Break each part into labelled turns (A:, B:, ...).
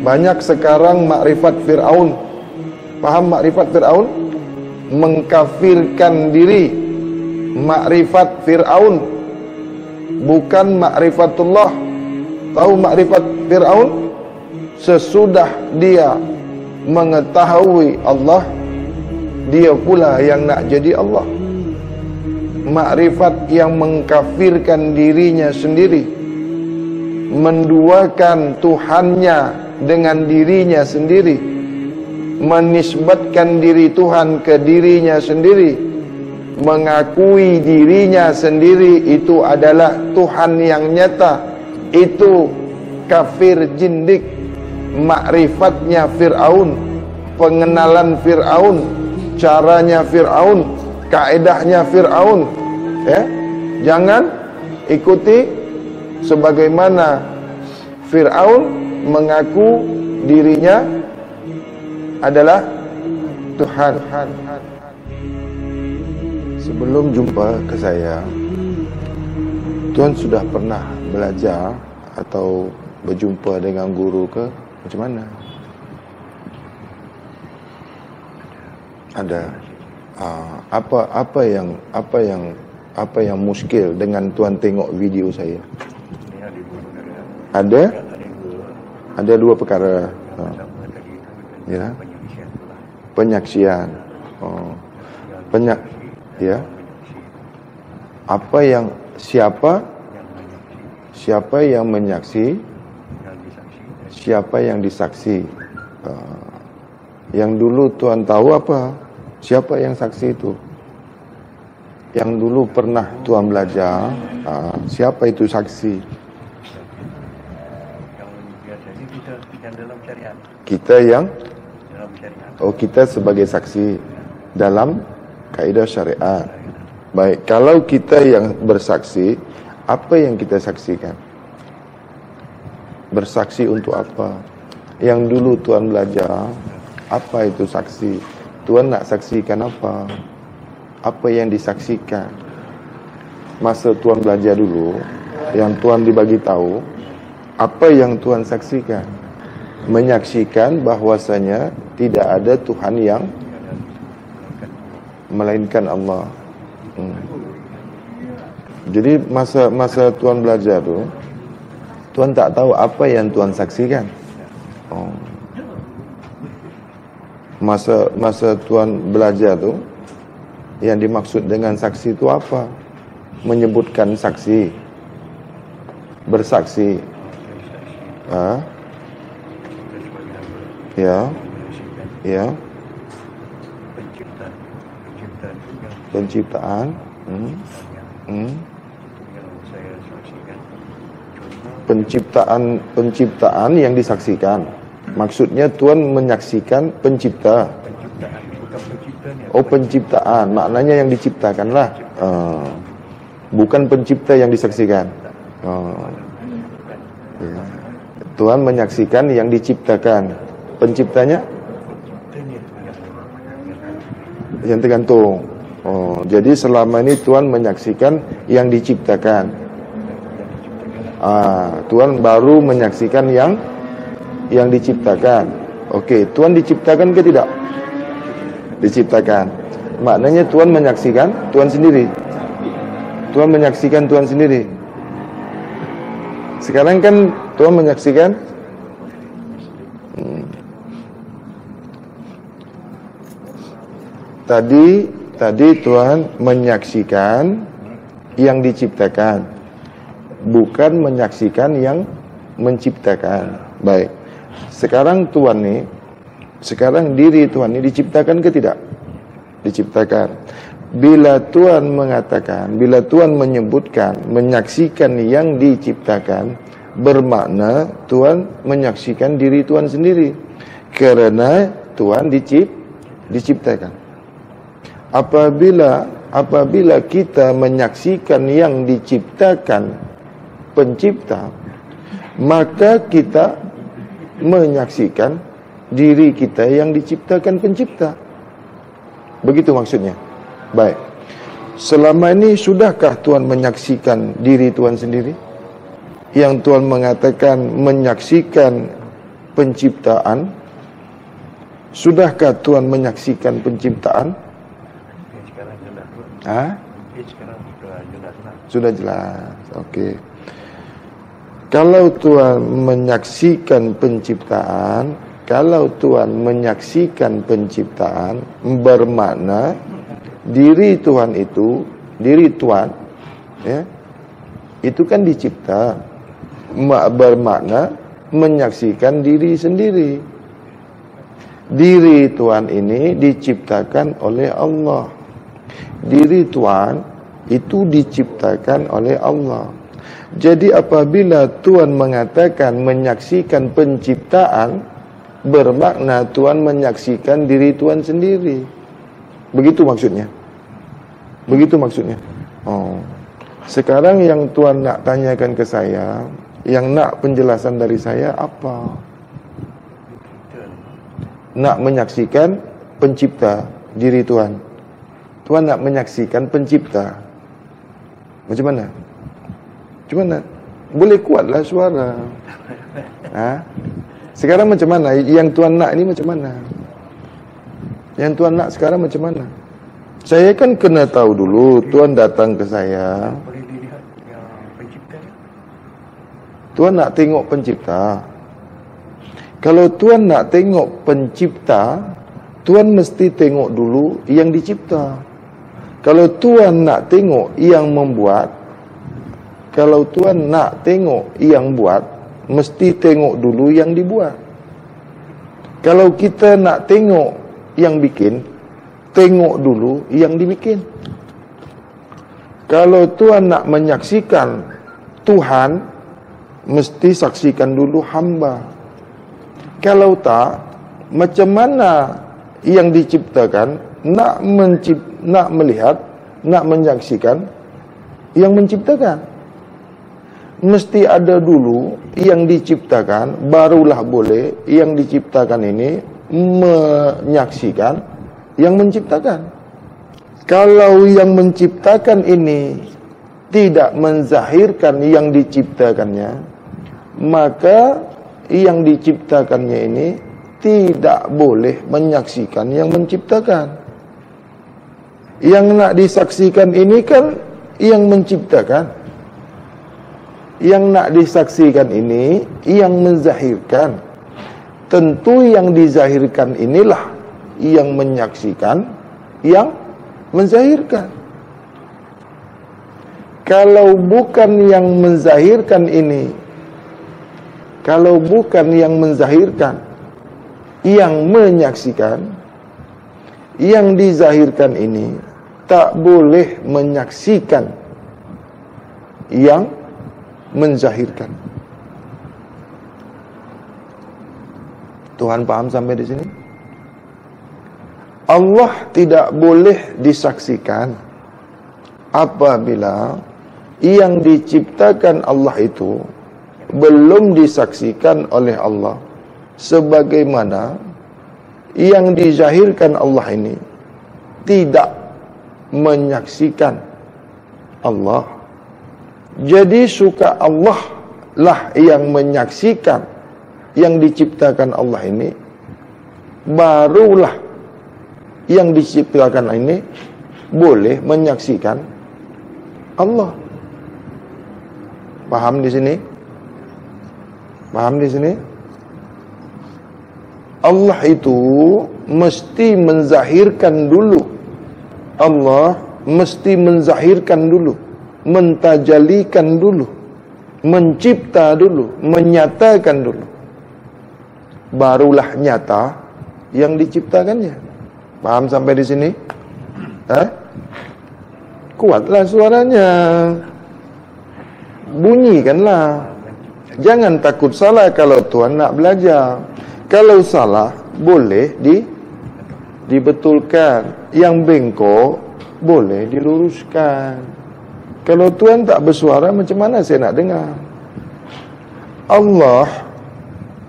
A: Banyak sekarang makrifat Fir'aun. Paham makrifat Fir'aun? Mengkafirkan diri. Makrifat Fir'aun, bukan makrifatullah. Tahu makrifat Fir'aun? Sesudah dia mengetahui Allah, dia pula yang nak jadi Allah. Makrifat yang mengkafirkan dirinya sendiri, menduakan Tuhannya dengan dirinya sendiri, menisbatkan diri Tuhan ke dirinya sendiri, mengakui dirinya sendiri itu adalah Tuhan yang nyata, itu kafir jindik. Makrifatnya Fir'aun, pengenalan Fir'aun, caranya Fir'aun, kaedahnya Fir'aun, ya. Jangan ikuti sebagaimana Fir'aun mengaku dirinya adalah Tuhan. Sebelum jumpa ke saya, Tuhan sudah pernah belajar atau berjumpa dengan guru ke macam mana? Ada apa yang muskil dengan Tuhan tengok video saya? Ada dua perkara. Ya. Penyaksian. Ya. Siapa yang menyaksi? Siapa yang disaksi? Yang dulu Tuhan tahu apa? Siapa yang saksi itu? Yang dulu pernah Tuhan belajar, siapa itu saksi? Kita yang kita sebagai saksi dalam kaidah syariat. Baik, kalau kita yang bersaksi, apa yang kita saksikan? Bersaksi untuk apa? Yang dulu Tuhan belajar, apa itu saksi? Tuhan nak saksikan apa? Apa yang disaksikan? Masa Tuhan belajar dulu, yang Tuhan dibagi tahu, apa yang Tuhan saksikan? Menyaksikan bahwasanya tidak ada Tuhan yang melainkan Allah. Jadi masa Tuhan belajar tu, Tuhan tak tahu apa yang Tuhan saksikan. Masa Tuhan belajar tu, yang dimaksud dengan saksi itu apa? Menyebutkan saksi, bersaksi, ya, penciptaan, penciptaan yang disaksikan. Maksudnya Tuhan menyaksikan pencipta. Oh, penciptaan, maknanya yang diciptakan lah. Bukan pencipta yang disaksikan. Ya. Tuhan menyaksikan yang diciptakan. Penciptanya yang tergantung. Jadi selama ini Tuhan menyaksikan yang diciptakan. Tuhan baru menyaksikan yang diciptakan. Okey, Tuhan diciptakan ke tidak? Diciptakan. Maknanya Tuhan menyaksikan Tuhan sendiri. Tuhan menyaksikan Tuhan sendiri. Sekarang kan Tuhan menyaksikan Tadi Tuhan menyaksikan yang diciptakan, bukan menyaksikan yang menciptakan. Baik. Sekarang diri Tuhan ini diciptakan ke tidak? Diciptakan. Bila Tuhan mengatakan, bila Tuhan menyebutkan, menyaksikan yang diciptakan, bermakna Tuhan menyaksikan diri Tuhan sendiri. Kerana Tuhan diciptakan. Apabila kita menyaksikan yang diciptakan pencipta, maka kita menyaksikan diri kita yang diciptakan pencipta. Begitu maksudnya. Baik. Selama ini sudahkah Tuhan menyaksikan diri Tuhan sendiri? Yang Tuhan mengatakan menyaksikan penciptaan? Sudahkah Tuhan menyaksikan penciptaan?
B: Sekarang sudah. Sekarang
A: sudah jelas. Okey. Kalau Tuhan menyaksikan penciptaan, bermakna diri Tuhan itu, ya, itu kan dicipta, bermakna menyaksikan diri sendiri. Diri Tuhan ini diciptakan oleh Allah. Diri Tuhan itu diciptakan oleh Allah. Jadi apabila Tuhan mengatakan menyaksikan penciptaan, bermakna Tuhan menyaksikan diri Tuhan sendiri. Begitu maksudnya. Oh. Sekarang yang Tuhan nak tanyakan ke saya, yang nak penjelasan dari saya apa? Nak menyaksikan pencipta diri Tuhan. Tuhan nak menyaksikan pencipta. Macam mana? Boleh kuatlah suara. Sekarang macam mana? Yang Tuhan nak ini macam mana? Yang Tuhan nak sekarang macam mana? Saya kan kena tahu dulu. Tuhan datang ke saya.
B: Boleh dilihat yang pencipta.
A: Tuhan nak tengok pencipta. Kalau Tuhan nak tengok pencipta, Tuhan mesti tengok dulu yang dicipta. Kalau Tuhan nak tengok yang membuat, kalau Tuhan nak tengok yang buat, mesti tengok dulu yang dibuat. Kalau kita nak tengok yang bikin, tengok dulu yang dibikin. Kalau Tuhan nak menyaksikan Tuhan, mesti saksikan dulu hamba. Kalau tak, macam mana yang diciptakan nak melihat, nak menyaksikan yang menciptakan? Mesti ada dulu yang diciptakan, barulah boleh yang diciptakan ini menyaksikan yang menciptakan. Kalau yang menciptakan ini tidak menzahirkan yang diciptakannya, maka yang diciptakannya ini tidak boleh menyaksikan yang menciptakan. Yang nak disaksikan ini kan yang menciptakan. Yang nak disaksikan ini yang menzahirkan. Tentu yang dizahirkan inilah yang menyaksikan, yang menzahirkan. Kalau bukan yang menzahirkan ini, kalau bukan yang menzahirkan, yang menyaksikan, yang dizahirkan ini tak boleh menyaksikan yang menzahirkan. Tuhan paham sampai di sini? Allah tidak boleh disaksikan apabila yang diciptakan Allah itu belum disaksikan oleh Allah, sebagaimana yang dizahirkan Allah ini tidak menyaksikan Allah. Jadi suka Allah lah yang menyaksikan yang diciptakan Allah ini, barulah yang diciptakan ini boleh menyaksikan Allah. Paham di sini? Paham di sini? Allah itu mesti menzahirkan dulu. Allah mesti menzahirkan dulu, mentajalikan dulu, mencipta dulu, menyatakan dulu. Barulah nyata yang diciptakannya. Paham sampai di sini? Kuatlah suaranya. Bunyikanlah. Jangan takut salah kalau Tuhan nak belajar. Kalau salah, boleh dibetulkan. Yang bengkok, boleh diluruskan. Kalau Tuhan tak bersuara, macam mana saya nak dengar? Allah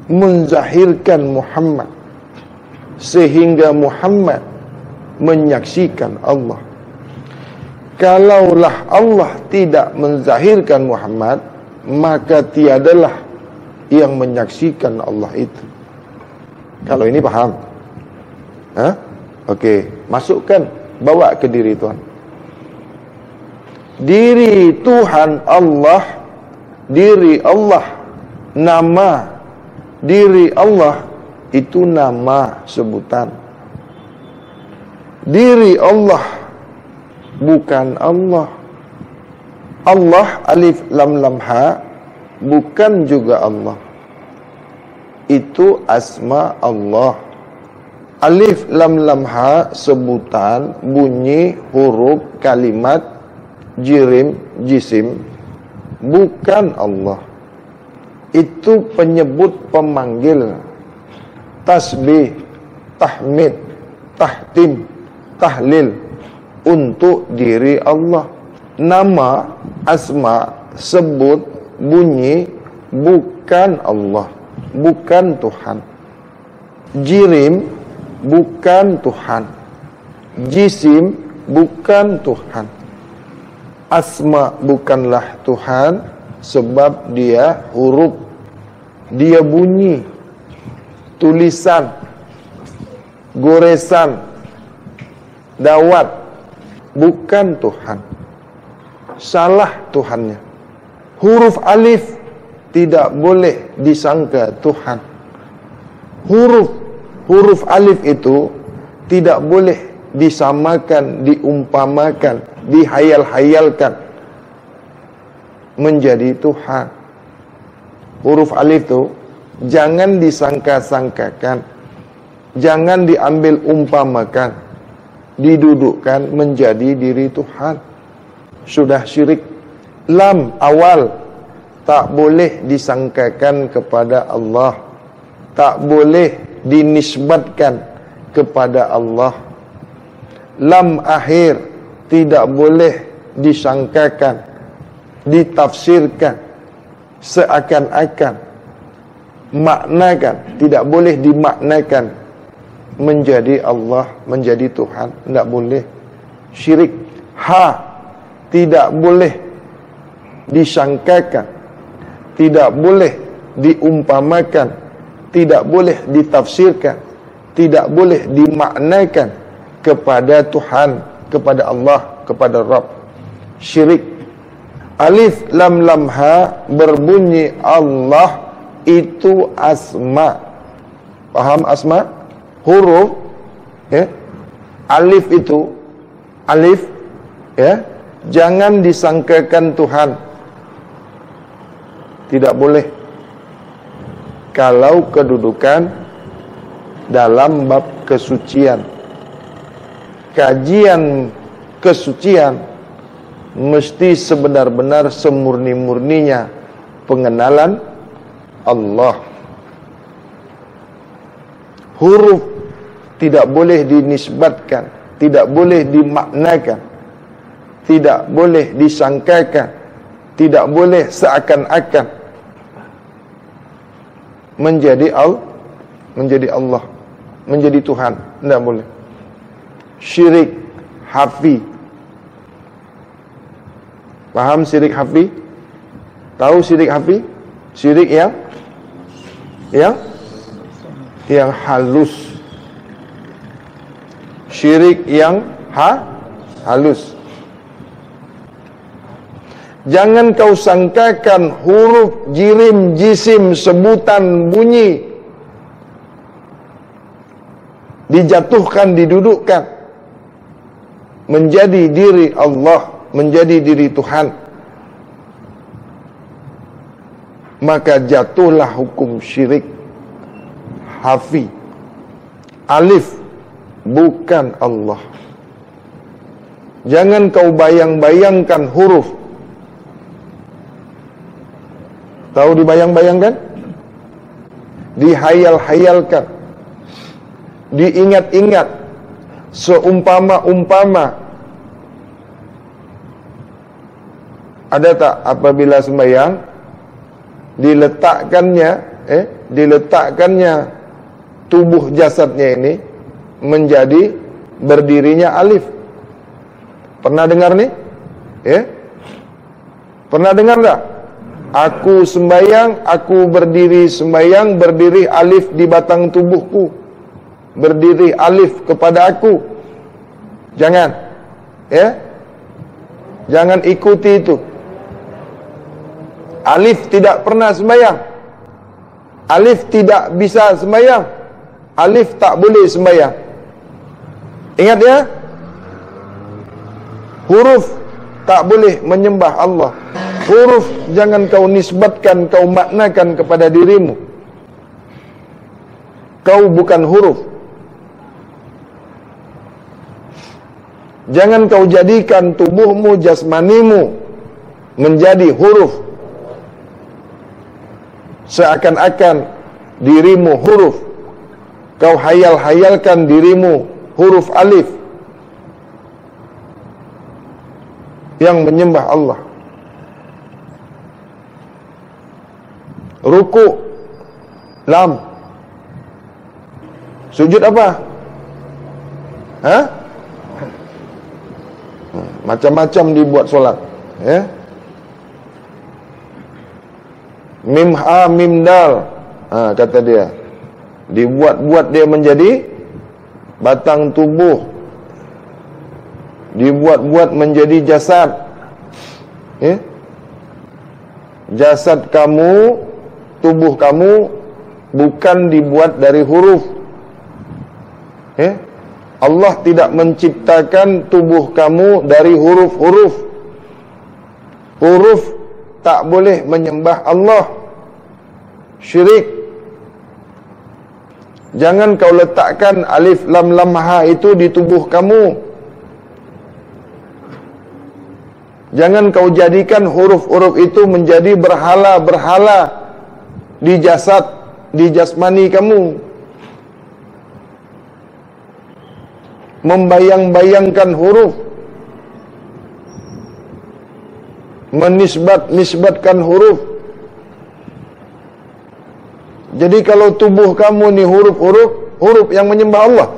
A: menzahirkan Muhammad sehingga Muhammad menyaksikan Allah. Kalaulah Allah tidak menzahirkan Muhammad, maka tiadalah yang menyaksikan Allah itu. Kalau ini paham? Hah? Oke, masukkan, bawa ke diri Tuhan. Diri Tuhan Allah, diri Allah, nama diri Allah itu nama sebutan. Diri Allah bukan Allah. Allah alif lam lam ha bukan juga Allah. Itu asma Allah. Alif lam lam ha sebutan, bunyi, huruf, kalimat, jirim, jisim, bukan Allah. Itu penyebut pemanggil, tasbih, tahmid, tahtim, tahlil untuk diri Allah. Nama, asma, sebut, bunyi, bukan Allah, bukan Tuhan. Jirim, bukan Tuhan. Jisim, bukan Tuhan. Asma bukanlah Tuhan, sebab dia huruf, dia bunyi, tulisan, goresan, dawat, bukan Tuhan. Salah Tuhannya. Huruf alif tidak boleh disangka Tuhan. Huruf alif itu tidak boleh disamakan, diumpamakan, dihayal-hayalkan menjadi Tuhan. Huruf alif itu jangan disangka-sangkakan, jangan diambil umpamakan, didudukkan menjadi diri Tuhan. Sudah syirik. Lam awal tak boleh disangkakan kepada Allah, tak boleh dinisbatkan kepada Allah. Lam akhir tidak boleh disangkakan, ditafsirkan seakan-akan, maknakan, tidak boleh dimaknakan menjadi Allah, menjadi Tuhan, tidak boleh. Syirik. Ha tidak boleh disangkakan, tidak boleh diumpamakan, tidak boleh ditafsirkan, tidak boleh dimaknakan kepada Tuhan, kepada Allah, kepada Rabb. Syirik. Alif lam lam ha berbunyi Allah, itu asma. Paham asma? Huruf ya. Alif itu alif ya, jangan disangkakan Tuhan. Tidak boleh. Kalau kedudukan dalam bab kesucian, kajian kesucian, mesti sebenar-benar semurni-murninya pengenalan Allah. Huruf tidak boleh dinisbatkan, tidak boleh dimaknakan, tidak boleh disangkakan, tidak boleh seakan-akan menjadi Allah, menjadi Tuhan. Tidak boleh. Syirik hafi. Paham syirik hafi? Tahu syirik hafi? Syirik yang halus. Syirik yang halus. Jangan kau sangkakan huruf, jirim, jisim, sebutan, bunyi dijatuhkan, didudukkan menjadi diri Allah, menjadi diri Tuhan. Maka jatuhlah hukum syirik hafi. Alif bukan Allah. Jangan kau bayang-bayangkan huruf. Tahu dibayang-bayangkan? Dihayal-hayalkan, diingat-ingat, seumpama-umpama. Ada tak apabila sembahyang diletakkannya tubuh jasadnya ini menjadi berdirinya alif? Pernah dengar nih? Pernah dengar enggak? Aku sembayang, aku berdiri sembayang, berdiri alif di batang tubuhku. Berdiri alif kepada aku. Jangan. Ya. Jangan ikuti itu. Alif tidak pernah sembayang. Alif tidak bisa sembayang. Alif tak boleh sembayang. Ingat ya. Huruf tak boleh menyembah Allah. Huruf jangan kau nisbatkan, kau maknakan kepada dirimu. Kau bukan huruf. Jangan kau jadikan tubuhmu, jasmanimu menjadi huruf. Seakan-akan dirimu huruf. Kau hayal-hayalkan dirimu huruf alif yang menyembah Allah. Ruku lam. Sujud apa? Hah? Macam-macam dibuat solat, ya. Mim ha mim dal. Kata dia. Dibuat-buat dia menjadi batang tubuh. Dibuat-buat menjadi jasad. Ya. Jasad kamu, tubuh kamu bukan dibuat dari huruf. Ya. Allah tidak menciptakan tubuh kamu dari huruf-huruf. Huruf tak boleh menyembah Allah. Syirik. Jangan kau letakkan alif lam lam ha itu di tubuh kamu. Jangan kau jadikan huruf-huruf itu menjadi berhala-berhala di jasad, di jasmani kamu. Membayang-bayangkan huruf, menisbatkan huruf. Jadi kalau tubuh kamu ni huruf-huruf, huruf yang menyembah Allah.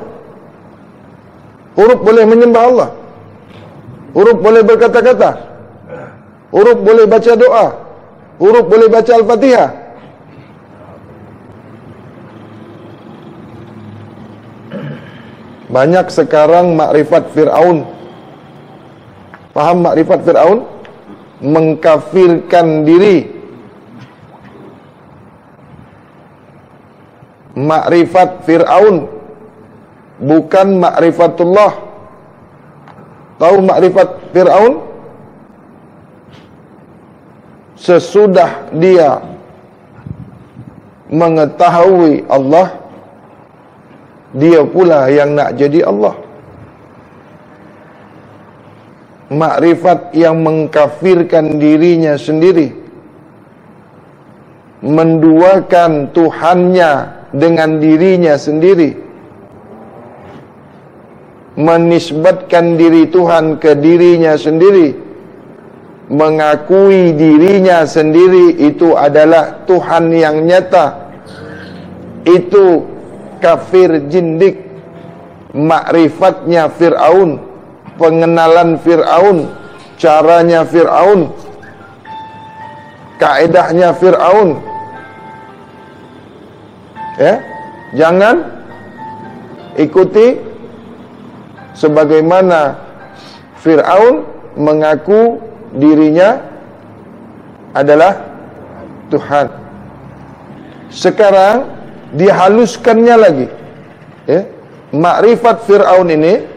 A: Huruf boleh menyembah Allah. Huruf boleh berkata-kata. Huruf boleh baca doa. Huruf boleh baca Al-Fatihah. Banyak sekarang makrifat Fir'aun. Faham makrifat Fir'aun? Mengkafirkan diri. Makrifat Fir'aun bukan makrifatullah. Tahu makrifat Fir'aun? Sesudah dia mengetahui Allah, dia pula yang nak jadi Allah. Makrifat yang mengkafirkan dirinya sendiri, menduakan Tuhannya dengan dirinya sendiri, menisbatkan diri Tuhan ke dirinya sendiri, mengakui dirinya sendiri itu adalah Tuhan yang nyata. Itu kafir jindik. Makrifatnya Fir'aun, pengenalan Fir'aun, caranya Fir'aun, kaedahnya Fir'aun. Ya, jangan ikuti sebagaimana Fir'aun mengaku dirinya adalah Tuhan. Sekarang dihaluskannya lagi. Ya, makrifat Fir'aun ini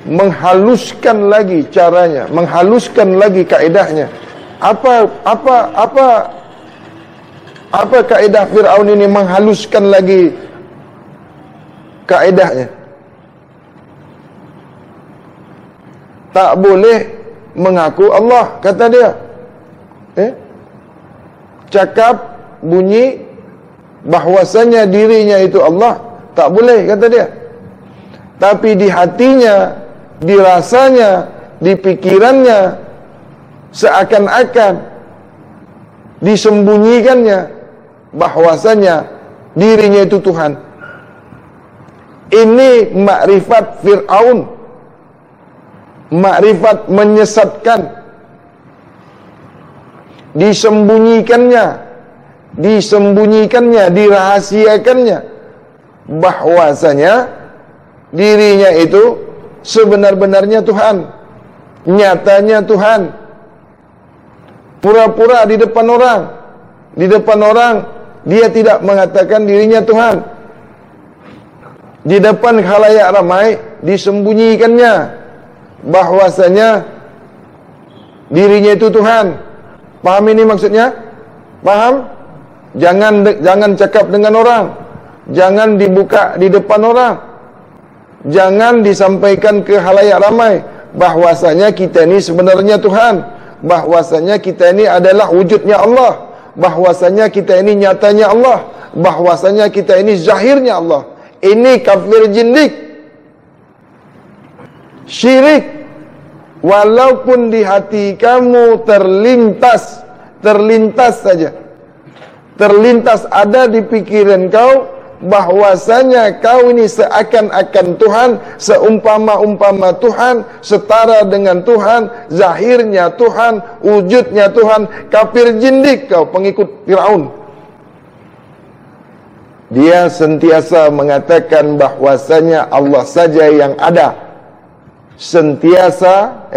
A: menghaluskan lagi caranya, menghaluskan lagi kaedahnya. Apa kaedah Fir'aun ini menghaluskan lagi kaedahnya? Tak boleh mengaku Allah, kata dia. Cakap bunyi bahwasanya dirinya itu Allah, tak boleh, kata dia. Tapi di hatinya, di rasanya, di pikirannya, seakan-akan disembunyikannya bahwasanya dirinya itu Tuhan. Ini makrifat Fir'aun, makrifat menyesatkan. disembunyikannya, dirahasiakannya, bahwasanya dirinya itu sebenar-benarnya Tuhan, nyatanya Tuhan. Pura-pura di depan orang dia tidak mengatakan dirinya Tuhan. Di depan khalayak ramai disembunyikannya bahwasanya dirinya itu Tuhan. Paham ini maksudnya? Paham? Jangan cakap dengan orang, jangan dibuka di depan orang, jangan disampaikan ke khalayak ramai bahwasanya kita ini sebenarnya Tuhan, bahwasanya kita ini adalah wujudnya Allah, bahwasanya kita ini nyatanya Allah, bahwasanya kita ini zahirnya Allah. Ini kafir jindik, syirik. Walaupun di hati kamu terlintas saja, terlintas ada di pikiran kau bahwasanya kau ini seakan-akan Tuhan, seumpama-umpama Tuhan, setara dengan Tuhan, zahirnya Tuhan, wujudnya Tuhan, kafir jindik kau, pengikut Firaun. Dia sentiasa mengatakan bahwasanya Allah saja yang ada. Sentiasa,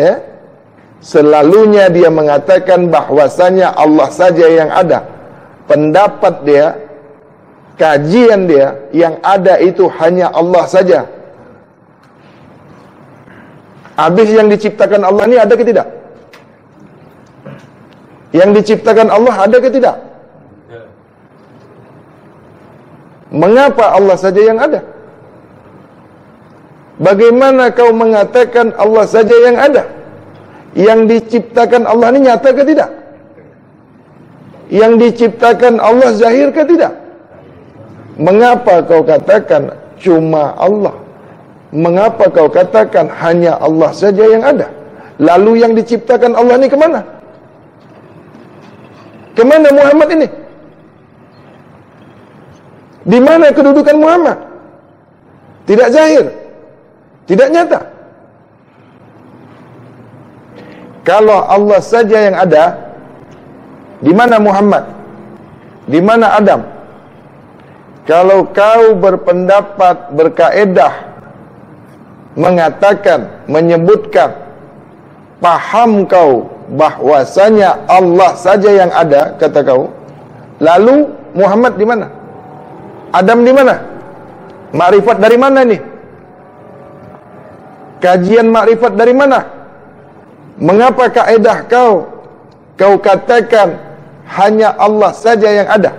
A: selalunya dia mengatakan bahwasanya Allah saja yang ada. Pendapat dia, kajian dia, yang ada itu hanya Allah saja. Habis yang diciptakan Allah ini ada ke tidak? Yang diciptakan Allah ada ke tidak? Mengapa Allah saja yang ada? Bagaimana kau mengatakan Allah saja yang ada? Yang diciptakan Allah ini nyata ke tidak? Yang diciptakan Allah zahir ke tidak? Mengapa kau katakan cuma Allah? Mengapa kau katakan hanya Allah saja yang ada? Lalu yang diciptakan Allah ini kemana? Kemana Muhammad ini? Di mana kedudukan Muhammad? Tidak zahir, tidak nyata. Kalau Allah saja yang ada, di mana Muhammad? Di mana Adam? Kalau kau berpendapat, berkaedah, mengatakan, menyebutkan, paham kau bahwasanya Allah saja yang ada, kata kau, lalu Muhammad di mana? Adam di mana? Makrifat dari mana nih? Kajian makrifat dari mana? Mengapa kaedah kau katakan hanya Allah saja yang ada?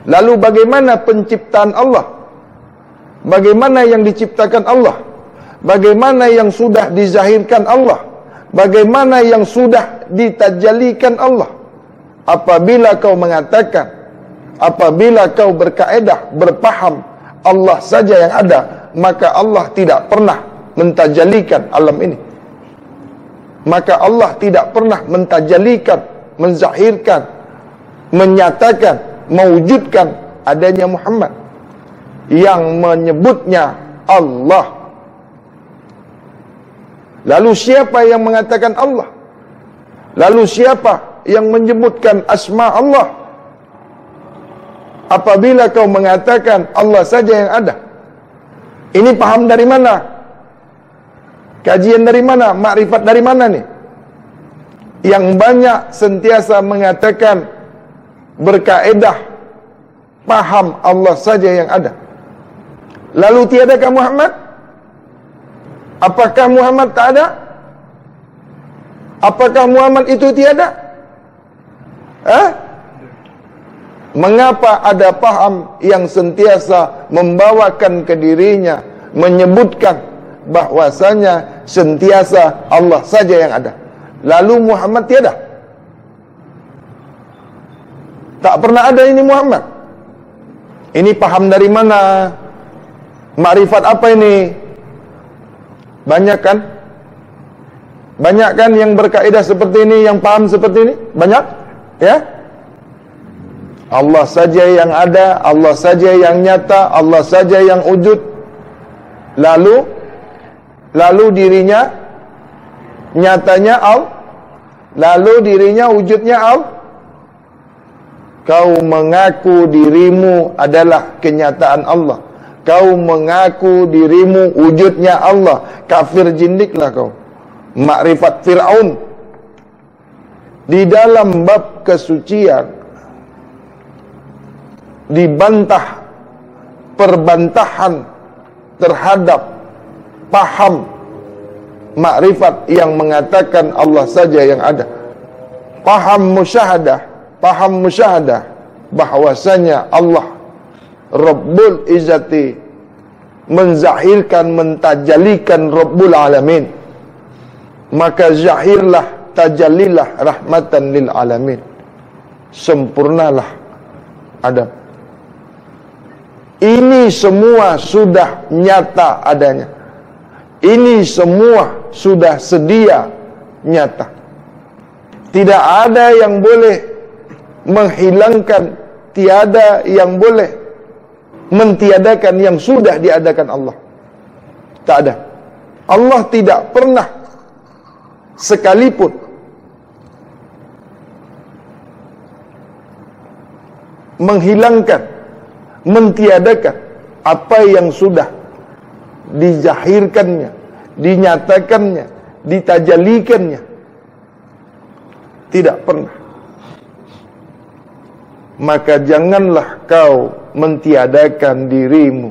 A: Lalu bagaimana penciptaan Allah? Bagaimana yang diciptakan Allah? Bagaimana yang sudah dizahirkan Allah? Bagaimana yang sudah ditajalikan Allah? Apabila kau mengatakan, apabila kau berkaedah, berpaham Allah saja yang ada, maka Allah tidak pernah mentajalikan alam ini. Maka Allah tidak pernah mentajalikan, menzahirkan, menyatakan, mewujudkan adanya Muhammad yang menyebutnya Allah. Lalu siapa yang mengatakan Allah? Lalu siapa yang menyebutkan asma Allah? Apabila kau mengatakan Allah saja yang ada, ini paham dari mana? Kajian dari mana? Makrifat dari mana nih? Yang banyak sentiasa mengatakan, berkaedah, paham Allah saja yang ada. Lalu tiadakah Muhammad? Apakah Muhammad tak ada? Apakah Muhammad itu tiada? Mengapa ada paham yang sentiasa membawakan ke dirinya, menyebutkan bahwasanya sentiasa Allah saja yang ada, lalu Muhammad tiada? Tak pernah ada ini Muhammad. Ini paham dari mana? Makrifat apa ini? Banyak kan? Banyak kan yang berkaedah seperti ini, yang paham seperti ini? Banyak? Ya? Allah saja yang ada, Allah saja yang nyata, Allah saja yang wujud. Lalu dirinya nyatanya Allah, lalu dirinya wujudnya Kau mengaku dirimu adalah kenyataan Allah. Kau mengaku dirimu wujudnya Allah. Kafir jindiklah kau. Makrifat Fir'aun. Di dalam bab kesucian dibantah perbantahan terhadap paham makrifat yang mengatakan Allah saja yang ada. Paham musyahadah bahwasanya Allah Rabbul Izzati menzahirkan, mentajalikan Rabbul Alamin. Maka zahirlah, tajallilah rahmatan lil alamin. Sempurnalah Adam. Ini semua sudah nyata adanya. Ini semua sudah sedia nyata. Tidak ada yang boleh menghilangkan, tiada yang boleh mentiadakan yang sudah diadakan Allah. Tak ada. Allah tidak pernah sekalipun menghilangkan, mentiadakan apa yang sudah dizahirkannya, dinyatakannya, ditajalikannya. Tidak pernah. Maka janganlah kau mentiadakan dirimu.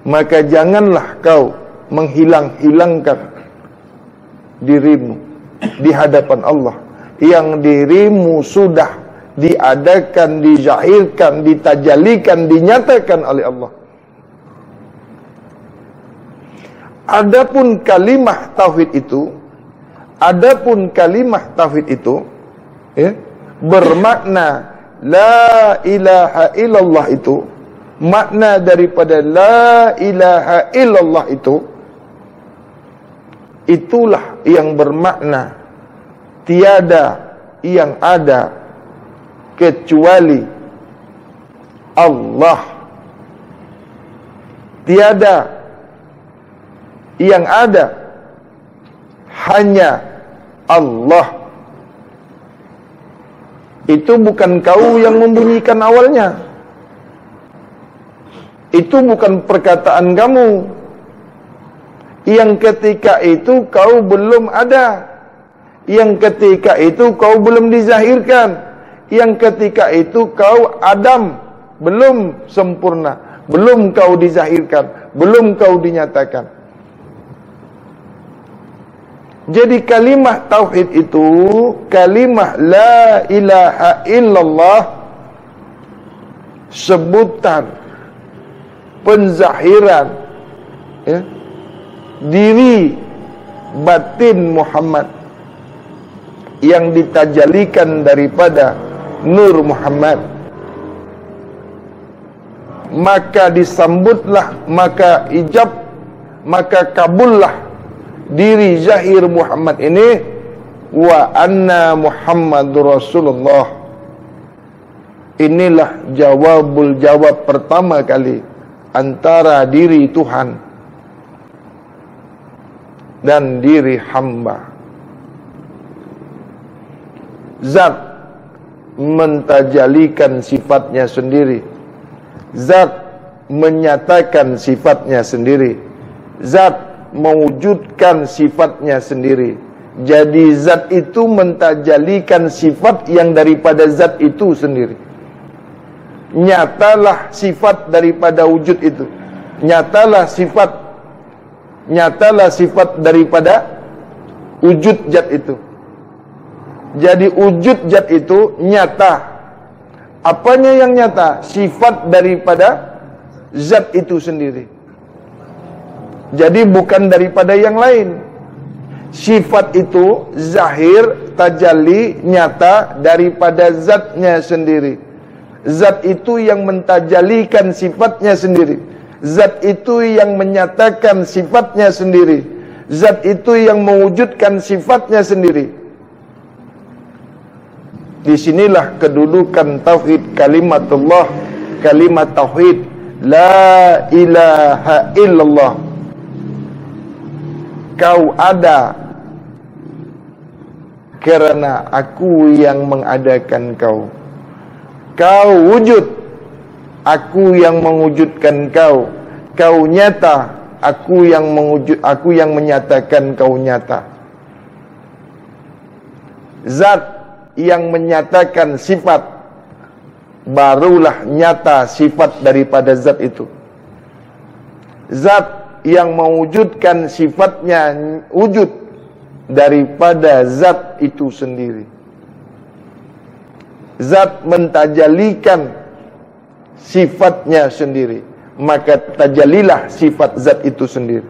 A: Maka janganlah kau menghilang-hilangkan dirimu di hadapan Allah yang dirimu sudah diadakan, dizahirkan, ditajalikan, dinyatakan oleh Allah. Adapun kalimah tauhid itu, ya, bermakna la ilaha illallah itu, makna daripada la ilaha illallah itu, itulah yang bermakna tiada yang ada kecuali Allah. Tiada yang ada, hanya Allah. Itu bukan kau yang membunyikan awalnya. Itu bukan perkataan kamu yang ketika itu kau belum ada, yang ketika itu kau belum dizahirkan, yang ketika itu kau Adam, belum sempurna, belum kau dizahirkan, belum kau dinyatakan. Jadi kalimah tauhid itu, kalimah la ilaha illallah, sebutan penzahiran, ya, diri batin Muhammad yang ditajalikan daripada Nur Muhammad. Maka disambutlah, maka ijab, maka kabullah diri zahir Muhammad ini, wa anna Muhammadur Rasulullah. Inilah jawab pertama kali antara diri Tuhan dan diri hamba. Zat mentajalikan sifatnya sendiri, zat menyatakan sifatnya sendiri, zat mewujudkan sifatnya sendiri. Jadi zat itu mentajalikan sifat yang daripada zat itu sendiri. Nyatalah sifat daripada wujud itu. Nyatalah sifat daripada wujud zat itu. Jadi wujud zat itu nyata. Apanya yang nyata? Sifat daripada zat itu sendiri. Jadi bukan daripada yang lain. Sifat itu zahir, tajalli, nyata daripada zatnya sendiri. Zat itu yang mentajalikan sifatnya sendiri. Zat itu yang menyatakan sifatnya sendiri. Zat itu yang mewujudkan sifatnya sendiri. Disinilah kedudukan tauhid kalimatullah, kalimat tauhid la ilaha illallah. Kau ada karena aku yang mengadakan kau. Kau wujud, aku yang mewujudkan kau. Kau nyata, aku yang menyatakan kau nyata. Zat yang menyatakan sifat, barulah nyata sifat daripada zat itu. Zat yang mewujudkan sifatnya wujud daripada zat itu sendiri. Zat mentajalikan sifatnya sendiri, maka tajalilah sifat zat itu sendiri.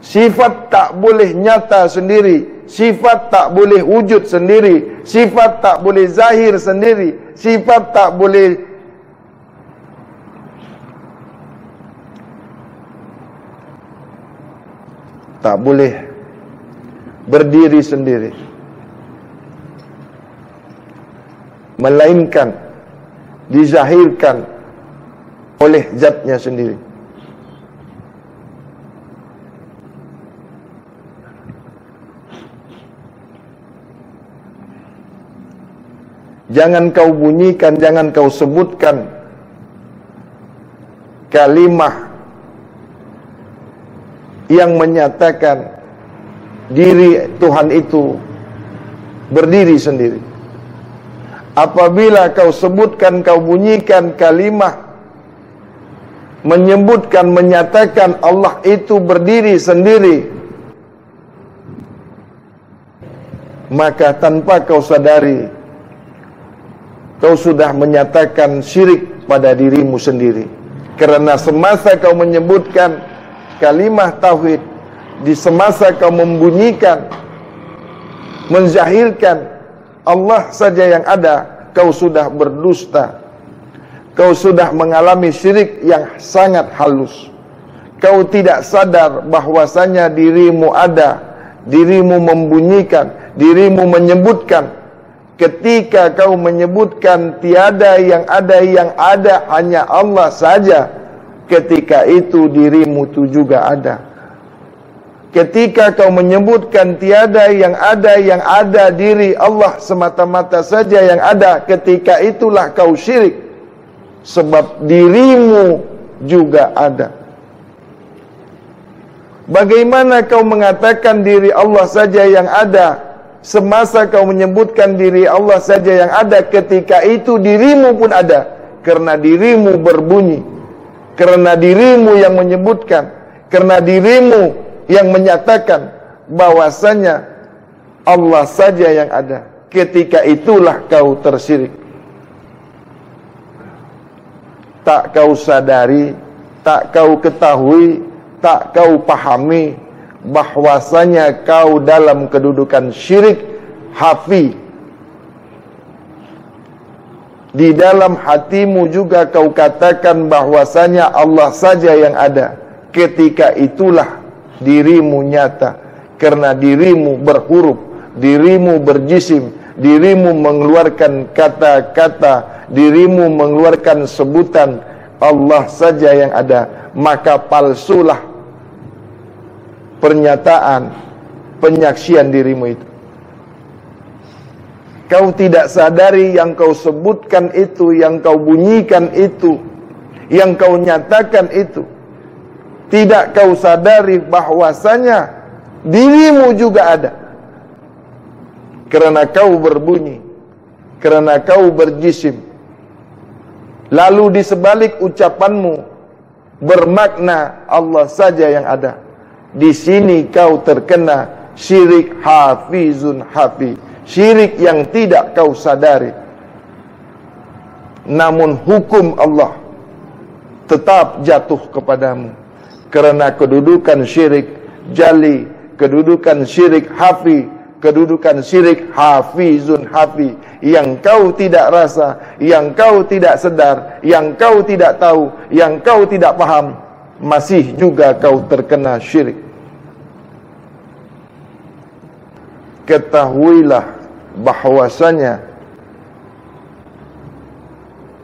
A: Sifat tak boleh nyata sendiri, sifat tak boleh wujud sendiri, sifat tak boleh zahir sendiri, sifat tak boleh berdiri sendiri, melainkan dizahirkan oleh zatnya sendiri. Jangan kau bunyikan, jangan kau sebutkan kalimah yang menyatakan diri Tuhan itu berdiri sendiri. Apabila kau sebutkan, kau bunyikan kalimah menyebutkan, menyatakan Allah itu berdiri sendiri, maka tanpa kau sadari, kau sudah menyatakan syirik pada dirimu sendiri. Kerana semasa kau menyebutkan kalimah tauhid, di semasa kau membunyikan, menzahirkan Allah saja yang ada, kau sudah berdusta. Kau sudah mengalami syirik yang sangat halus. Kau tidak sadar bahwasanya dirimu ada, dirimu membunyikan, dirimu menyebutkan. Ketika kau menyebutkan tiada yang ada hanya Allah saja, ketika itu dirimu itu juga ada. Ketika kau menyebutkan tiada yang ada diri Allah semata-mata saja yang ada, ketika itulah kau syirik. Sebab dirimu juga ada. Bagaimana kau mengatakan diri Allah saja yang ada, semasa kau menyebutkan diri Allah saja yang ada, ketika itu dirimu pun ada. Karena dirimu berbunyi, karena dirimu yang menyebutkan, karena dirimu yang menyatakan bahwasanya Allah saja yang ada. Ketika itulah kau tersyirik. Tak kau sadari, tak kau ketahui, tak kau pahami bahwasanya kau dalam kedudukan syirik hafi. Di dalam hatimu juga kau katakan bahwasanya Allah saja yang ada. Ketika itulah dirimu nyata, karena dirimu berhuruf, dirimu berjisim, dirimu mengeluarkan kata-kata, dirimu mengeluarkan sebutan Allah saja yang ada. Maka palsulah pernyataan, penyaksian dirimu itu. Kau tidak sadari yang kau sebutkan itu, yang kau bunyikan itu, yang kau nyatakan itu. Tidak kau sadari bahwasanya dirimu juga ada. Kerana kau berbunyi, kerana kau berjisim. Lalu di sebalik ucapanmu bermakna Allah saja yang ada. Di sini kau terkena syirik hafizun hafi, syirik yang tidak kau sadari. Namun hukum Allah tetap jatuh kepadamu. Kerana kedudukan syirik jali, kedudukan syirik hafi, kedudukan syirik hafizun hafi, yang kau tidak rasa, yang kau tidak sedar, yang kau tidak tahu, yang kau tidak paham, masih juga kau terkena syirik. Ketahuilah bahwasanya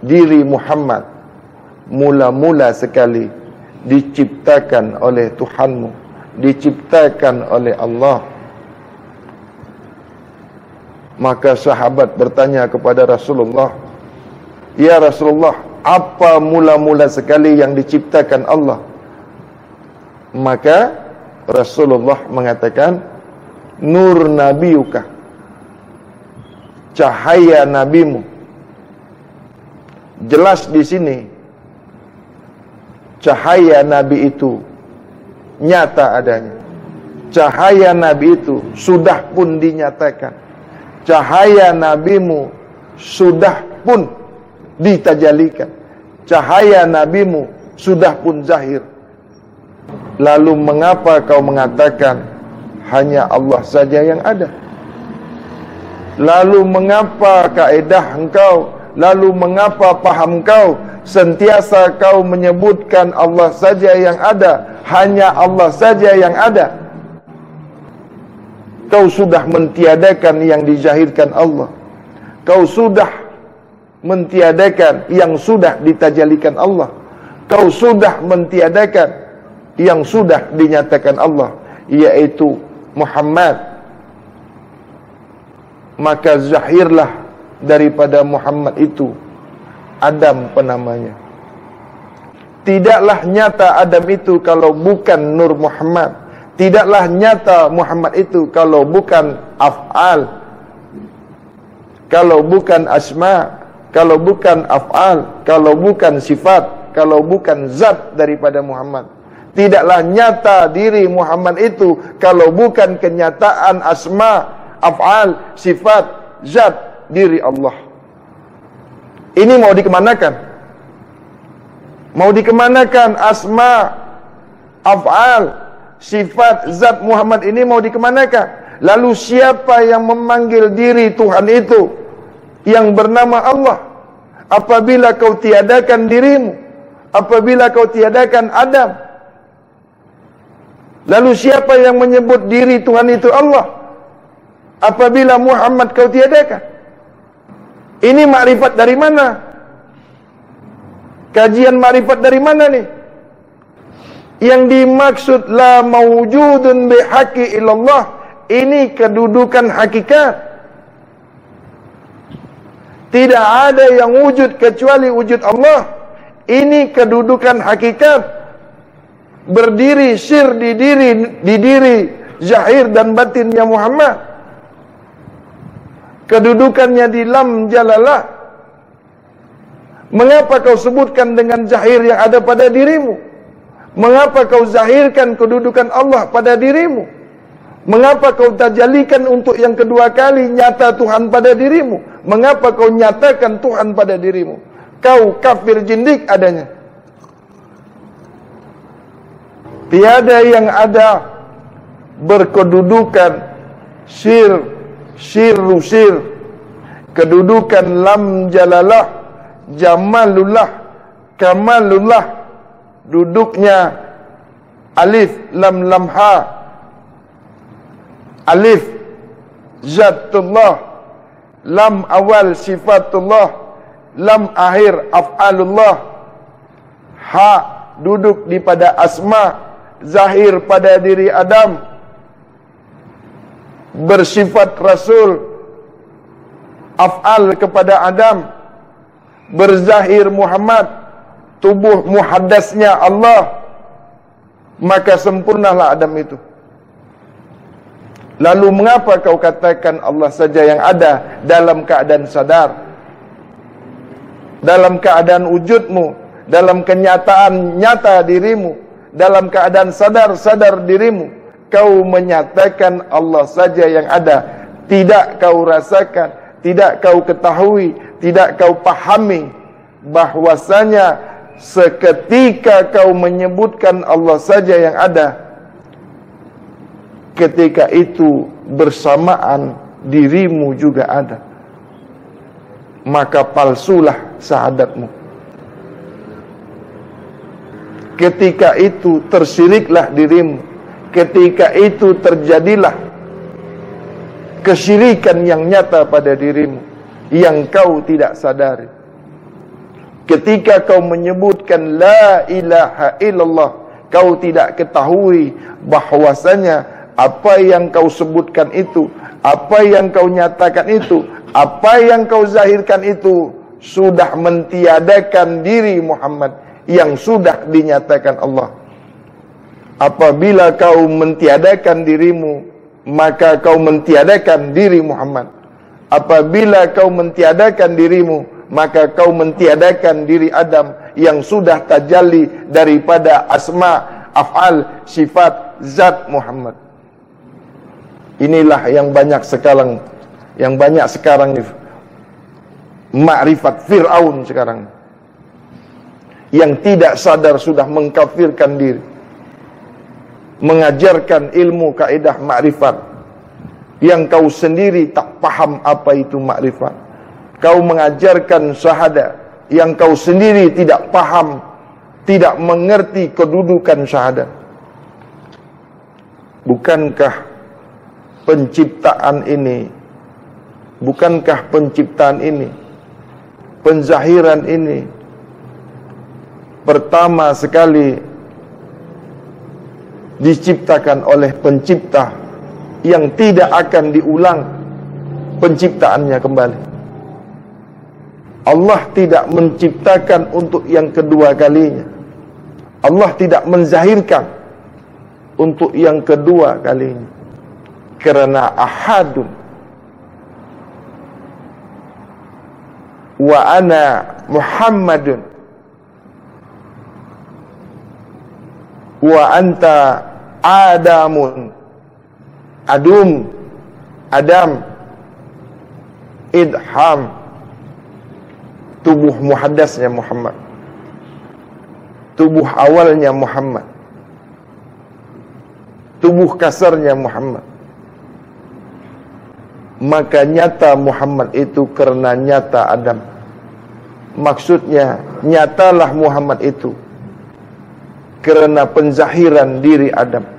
A: diri Muhammad mula-mula sekali diciptakan oleh Tuhanmu, diciptakan oleh Allah. Maka sahabat bertanya kepada Rasulullah, "Ya Rasulullah, apa mula-mula sekali yang diciptakan Allah?" Maka Rasulullah mengatakan, "Nur nabiyuka, cahaya nabimu." Jelas di sini cahaya nabi itu nyata adanya. Cahaya nabi itu sudah pun dinyatakan. Cahaya nabimu sudah pun ditajalikan. Cahaya nabimu sudah pun zahir. Lalu mengapa kau mengatakan hanya Allah saja yang ada? Lalu mengapa kaedah engkau, lalu mengapa paham kau sentiasa kau menyebutkan Allah saja yang ada, hanya Allah saja yang ada? Kau sudah mentiadakan yang dizahirkan Allah. Kau sudah mentiadakan yang sudah ditajalikan Allah. Kau sudah mentiadakan yang sudah dinyatakan Allah, yaitu Muhammad. Maka zahirlah daripada Muhammad itu Adam penamanya. Tidaklah nyata Adam itu kalau bukan Nur Muhammad. Tidaklah nyata Muhammad itu kalau bukan af'al, kalau bukan asma, kalau bukan af'al, kalau bukan sifat, kalau bukan zat daripada Muhammad. Tidaklah nyata diri Muhammad itu kalau bukan kenyataan asma, af'al, sifat, zat diri Allah. Ini mau dikemanakan? Mau dikemanakan asma, af'al, sifat, zat Muhammad ini mau dikemanakan? Lalu siapa yang memanggil diri Tuhan itu yang bernama Allah? Apabila kau tiadakan dirimu, apabila kau tiadakan Adam, lalu siapa yang menyebut diri Tuhan itu Allah apabila Muhammad kau tiadakan? Ini makrifat dari mana? Kajian makrifat dari mana nih? Yang dimaksud la mawjudun bihaqi illallah, ini kedudukan hakikat. Tidak ada yang wujud kecuali wujud Allah. Ini kedudukan hakikat. Berdiri sir di diri zahir dan batinnya Muhammad. Kedudukannya di lam jalalah. Mengapa kau sebutkan dengan zahir yang ada pada dirimu? Mengapa kau zahirkan kedudukan Allah pada dirimu? Mengapa kau tajalikan untuk yang kedua kali nyata Tuhan pada dirimu? Mengapa kau nyatakan Tuhan pada dirimu? Kau kafir jindik adanya. Tiada yang ada berkedudukan sir, kedudukan lam jalalah, jamalullah, kamalullah, duduknya alif lam lam ha, alif zatullah, lam awal sifatullah, lam akhir af'alullah, ha duduk di pada asma, zahir pada diri Adam, bersifat Rasul, af'al kepada Adam, berzahir Muhammad, tubuh muhaddasnya Allah. Maka sempurnalah Adam itu. Lalu mengapa kau katakan Allah saja yang ada dalam keadaan sadar, dalam keadaan wujudmu, dalam kenyataan nyata dirimu, dalam keadaan sadar dirimu, kau menyatakan Allah saja yang ada. Tidak kau rasakan, tidak kau ketahui, tidak kau pahami bahwasanya seketika kau menyebutkan Allah saja yang ada, ketika itu bersamaan dirimu juga ada. Maka palsulah syahadatmu. Ketika itu tersiriklah dirimu. Ketika itu terjadilah kesyirikan yang nyata pada dirimu, yang kau tidak sadari. Ketika kau menyebutkan la ilaha illallah, kau tidak ketahui bahwasanya apa yang kau sebutkan itu, apa yang kau nyatakan itu, apa yang kau zahirkan itu sudah mentiadakan diri Muhammad yang sudah dinyatakan Allah. Apabila kau mentiadakan dirimu, maka kau mentiadakan diri Muhammad. Apabila kau mentiadakan dirimu, maka kau mentiadakan diri Adam yang sudah tajalli daripada asma, af'al, sifat, zat Muhammad. Inilah yang banyak sekarang ni makrifat Fir'aun sekarang, yang tidak sadar sudah mengkafirkan diri, mengajarkan ilmu kaidah makrifat yang kau sendiri tak paham apa itu makrifat. Kau mengajarkan syahadat yang kau sendiri tidak paham, tidak mengerti kedudukan syahadat. Bukankah penciptaan ini, penzahiran ini pertama sekali diciptakan oleh pencipta yang tidak akan diulang penciptaannya kembali. Allah tidak menciptakan untuk yang kedua kalinya. Allah tidak menzahirkan untuk yang kedua kalinya. Karena ahadun wa ana Muhammadun wa anta Adamun. Adam, idham, tubuh muhaddasnya Muhammad, tubuh awalnya Muhammad, tubuh kasarnya Muhammad. Maka nyata Muhammad itu karena nyata Adam. Maksudnya nyatalah Muhammad itu karena penzahiran diri Adam.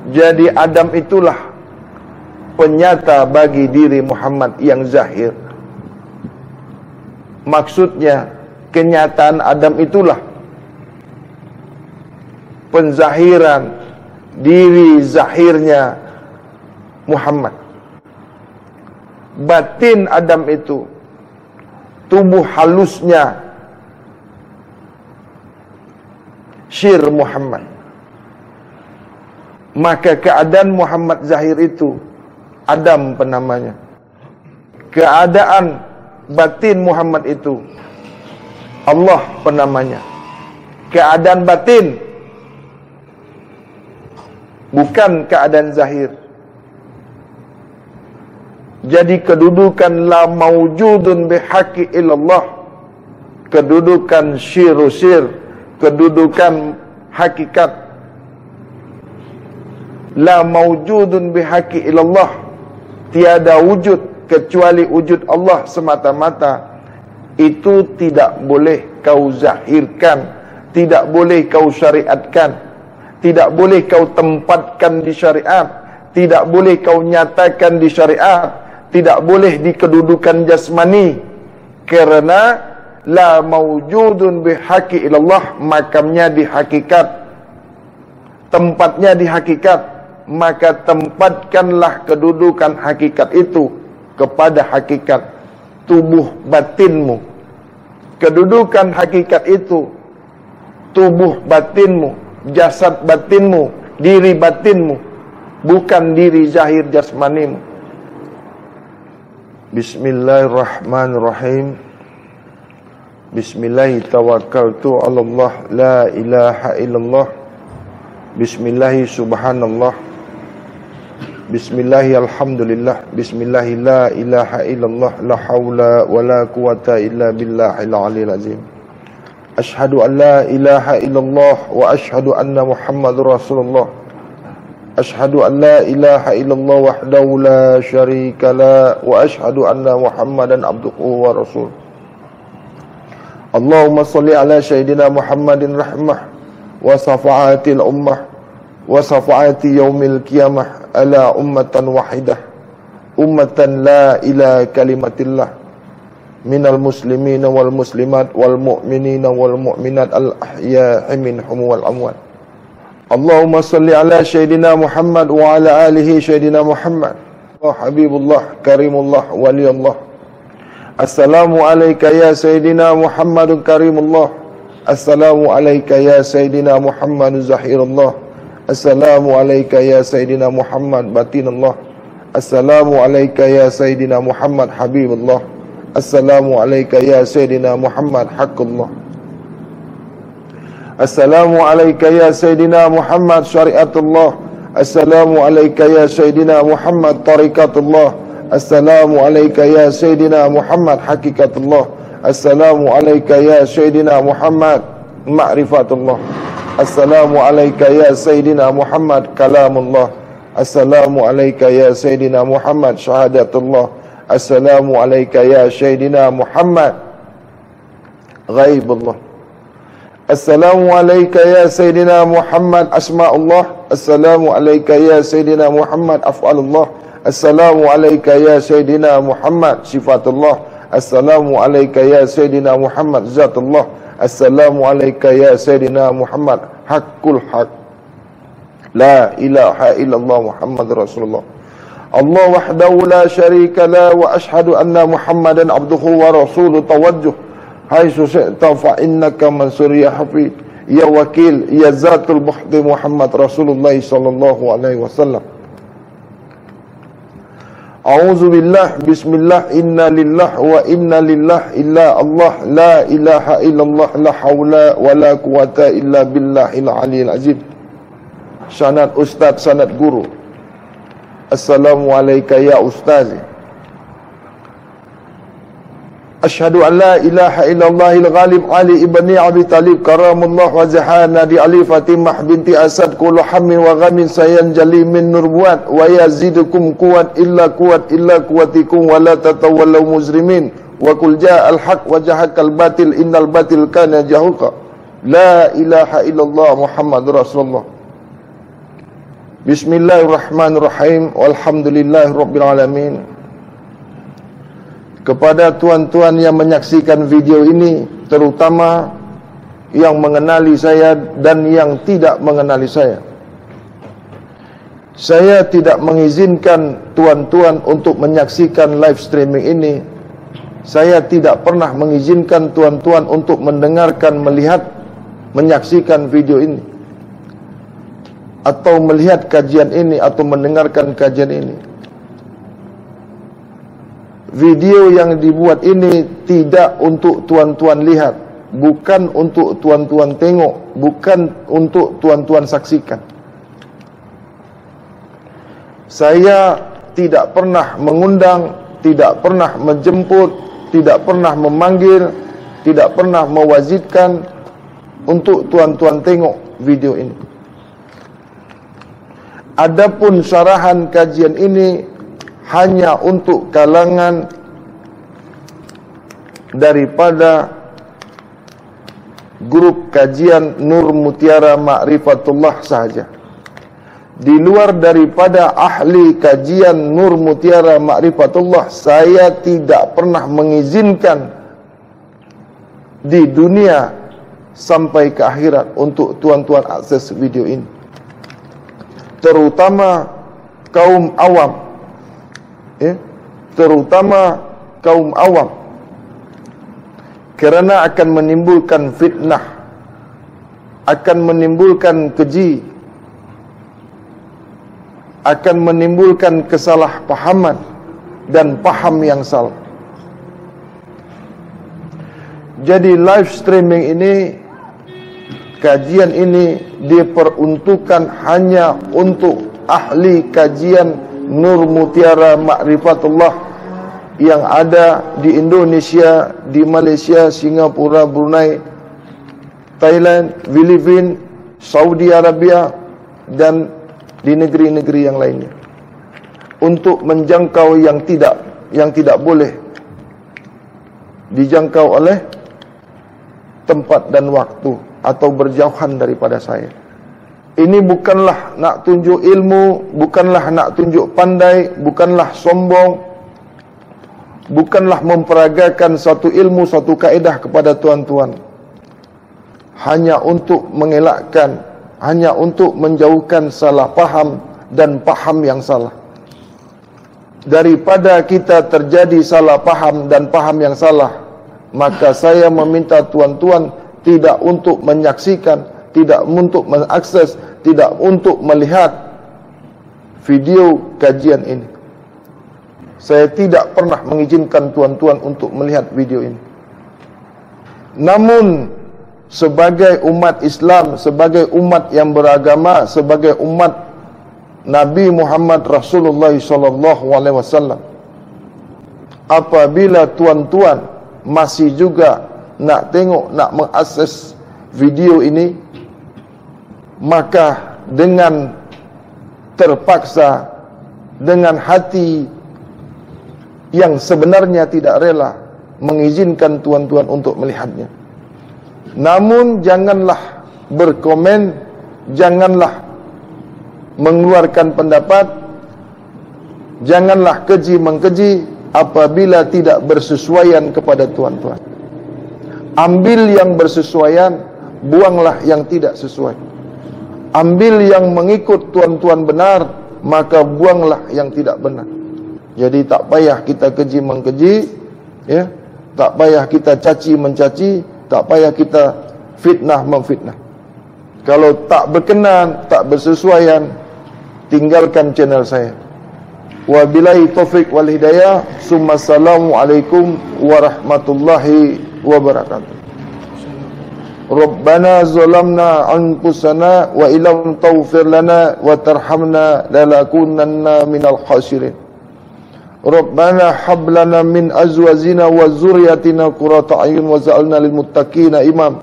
A: Jadi Adam itulah penyata bagi diri Muhammad yang zahir. Maksudnya kenyataan Adam itulah penzahiran diri zahirnya Muhammad. Batin Adam itu tubuh halusnya syir Muhammad. Maka keadaan Muhammad zahir itu Adam penamanya. Keadaan batin Muhammad itu Allah penamanya. Keadaan batin, bukan keadaan zahir. Jadi kedudukan la maujudun bihaqi illallah, kedudukan syiru syir, kedudukan hakikat la maujudun bihaqi illallah, tiada wujud kecuali wujud Allah semata-mata. Itu tidak boleh kau zahirkan, tidak boleh kau syariatkan, tidak boleh kau tempatkan di syariat, tidak boleh kau nyatakan di syariat, tidak boleh di kedudukan jasmani. Karena la maujudun bihaqi illallah, makamnya di hakikat, tempatnya di hakikat. Maka tempatkanlah kedudukan hakikat itu kepada hakikat tubuh batinmu. Kedudukan hakikat itu tubuh batinmu, jasad batinmu, diri batinmu, bukan diri zahir jasmanimu. Bismillahirrahmanirrahim. Bismillahi tawakkaltu 'ala Allah, la ilaha illallah. Bismillahi subhanallah. Bismillahi alhamdulillah. Bismillahi la ilaha illallah, la hawla wa la quwata illa billahil aliyil azim. Ashhadu an la ilaha illallah wa ashhadu anna Muhammadur Rasulullah. Ashhadu an la ilaha illallah wahdahu la syarika la, wa ashhadu anna Muhammadan abduhu wa rasul. Allahumma salli ala sayyidina Muhammadin rahmah wa safa'atil ummah wa safa'ati yaumil qiyamah ala ummatan wahidah, ummatan la ila kalimatillah, minal muslimina wal muslimat wal mu'minina wal mu'minat al ahya'i minhum wal amwat. Allahumma salli ala Sayyidina Muhammad wa ala alihi Sayyidina Muhammad. Habibullah, Karimullah, Waliullah. Assalamu alayka ya Sayyidina Muhammadun Karimullah. Assalamu alayka ya Sayyidina Muhammadun Zahirullah. Assalamu alayka ya Sayyidina Muhammad Batinullah. Assalamu alayka ya Sayyidina Muhammad Habibullah. Assalamu alayka ya Sayyidina Muhammad Haqqullah. Assalamu alayka ya Sayyidina Muhammad Syariatullah. Assalamu alayka ya Sayyidina Muhammad Tariqatullah. Assalamu alayka ya Sayyidina Muhammad Hakikatullah. Assalamu alayka ya Sayyidina Muhammad Ma'rifatullah. Assalamu alayka ya Sayyidina Muhammad Kalamullah. Assalamu alayka ya Sayyidina Muhammad Syahadatullah. Assalamu alayka ya Sayyidina Muhammad Ghaibullah. Assalamu alayka ya Sayyidina Muhammad Asma'ullah. Assalamu alayka ya Sayyidina Muhammad Af'alullah. Assalamu alayka ya Sayyidina Muhammad Sifatullah. Assalamu alayka ya Sayyidina Muhammad Zatullah. Assalamu alayka ya Sayyidina Muhammad Haqqul Haq. La ilaha illallah Muhammad Rasulullah. Allah wahdahu la syarika la wa ashhadu anna Muhammadan abduhu wa rasuluh. Tawajjuh haitsu syi'ta fa innaka mansur ya hafid ya wakil ya zatul buhdi Muhammad Rasulullah sallallahu alaihi wasallam. A'udzu billah bismillah inna lillah wa inna lillah illa Allah la ilaha illallah la haula wa la quwata illa billahil aliyil azim. Sanad ustaz, sanad guru. Assalamu alayka ya ustaz. Asyhadu an la ilaha illallahil ghalib Ali ibni Abi Talib karamullah wa zahana di Ali Fatimah binti Asad kullu hammin wa ghamin sayanjali min nurbuat wa yazidukum quwat illa quwatikum wa la tatawallaw muzrimin wa qul ja'al haq wa jahaqal batil innal batil kana jahuqa. La ilaha illallah Muhammad Rasulullah. Bismillahirrahmanirrahim. Walhamdulillahirabbil alamin. Kepada tuan-tuan yang menyaksikan video ini, terutama yang mengenali saya dan yang tidak mengenali saya tidak mengizinkan tuan-tuan untuk menyaksikan live streaming ini. Saya tidak pernah mengizinkan tuan-tuan untuk mendengarkan, melihat, menyaksikan video ini, atau melihat kajian ini, atau mendengarkan kajian ini. Video yang dibuat ini tidak untuk tuan-tuan lihat, bukan untuk tuan-tuan tengok, bukan untuk tuan-tuan saksikan. Saya tidak pernah mengundang, tidak pernah menjemput, tidak pernah memanggil, tidak pernah mewajibkan untuk tuan-tuan tengok video ini. Adapun syarahan kajian ini hanya untuk kalangan daripada grup kajian Nur Mutiara Ma'rifatullah sahaja. Di luar daripada ahli kajian Nur Mutiara Ma'rifatullah, saya tidak pernah mengizinkan di dunia sampai ke akhirat untuk tuan-tuan akses video ini. Terutama kaum awam, terutama kaum awam, kerana akan menimbulkan fitnah, akan menimbulkan keji, akan menimbulkan kesalahpahaman dan paham yang salah. Jadi live streaming ini, kajian ini diperuntukkan hanya untuk ahli kajian Nur Mutiara Ma'rifatullah yang ada di Indonesia, di Malaysia, Singapura, Brunei, Thailand, Filipina, Saudi Arabia, dan di negeri-negeri yang lainnya, untuk menjangkau yang tidak boleh dijangkau oleh tempat dan waktu atau berjauhan daripada saya. Ini bukanlah nak tunjuk ilmu, bukanlah nak tunjuk pandai, bukanlah sombong, bukanlah memperagakan satu ilmu, satu kaedah kepada tuan-tuan. Hanya untuk mengelakkan, hanya untuk menjauhkan salah paham dan paham yang salah. Daripada kita terjadi salah paham dan paham yang salah, maka saya meminta tuan-tuan tidak untuk menyaksikan, tidak untuk mengakses, tidak untuk melihat video kajian ini. Saya tidak pernah mengizinkan tuan-tuan untuk melihat video ini. Namun sebagai umat Islam, sebagai umat yang beragama, sebagai umat Nabi Muhammad Rasulullah SAW, apabila tuan-tuan masih juga nak tengok, nak mengakses video ini, maka dengan terpaksa, dengan hati yang sebenarnya tidak rela, mengizinkan tuan-tuan untuk melihatnya. Namun janganlah berkomen, janganlah mengeluarkan pendapat, janganlah keji-mengkeji apabila tidak bersesuaian kepada tuan-tuan. Ambil yang bersesuaian, buanglah yang tidak sesuai. Ambil yang mengikut tuan-tuan benar, maka buanglah yang tidak benar. Jadi tak payah kita keji-mengkeji, ya, tak payah kita caci-mencaci, tak payah kita fitnah-memfitnah. Kalau tak berkenan, tak bersesuaian, tinggalkan channel saya. Wabillahi taufiq wal hidayah. Assalamualaikum warahmatullahi wabarakatuh. Rabbana zalamna anfusana wa illam taghfir lana wa tarhamna lanakunanna minal khasirin. Rabbana hab lana min azwajina wa dzurriyyatina qurrata a'yun waj'alna lil muttaqina imam.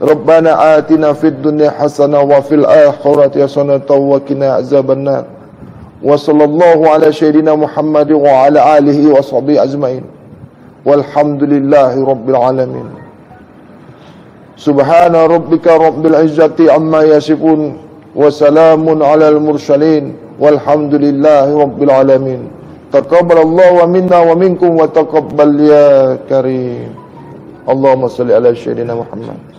A: Rabbana atina fid dunya hasanah wa fil akhirati hasanah wa qina azabannar. Wa sallallahu ala sayyidina Muhammad wa ala alihi wa sahbihi ajmain. Walhamdulillahi rabbil alamin. Subhana rabbika rabbil izzati amma yasifun wa salamun alal mursalin walhamdulillahi rabbil alamin. Taqabbalallahu wa minna wa minkum wa taqabbal ya karim. Allahumma salli ala sayyidina Muhammad.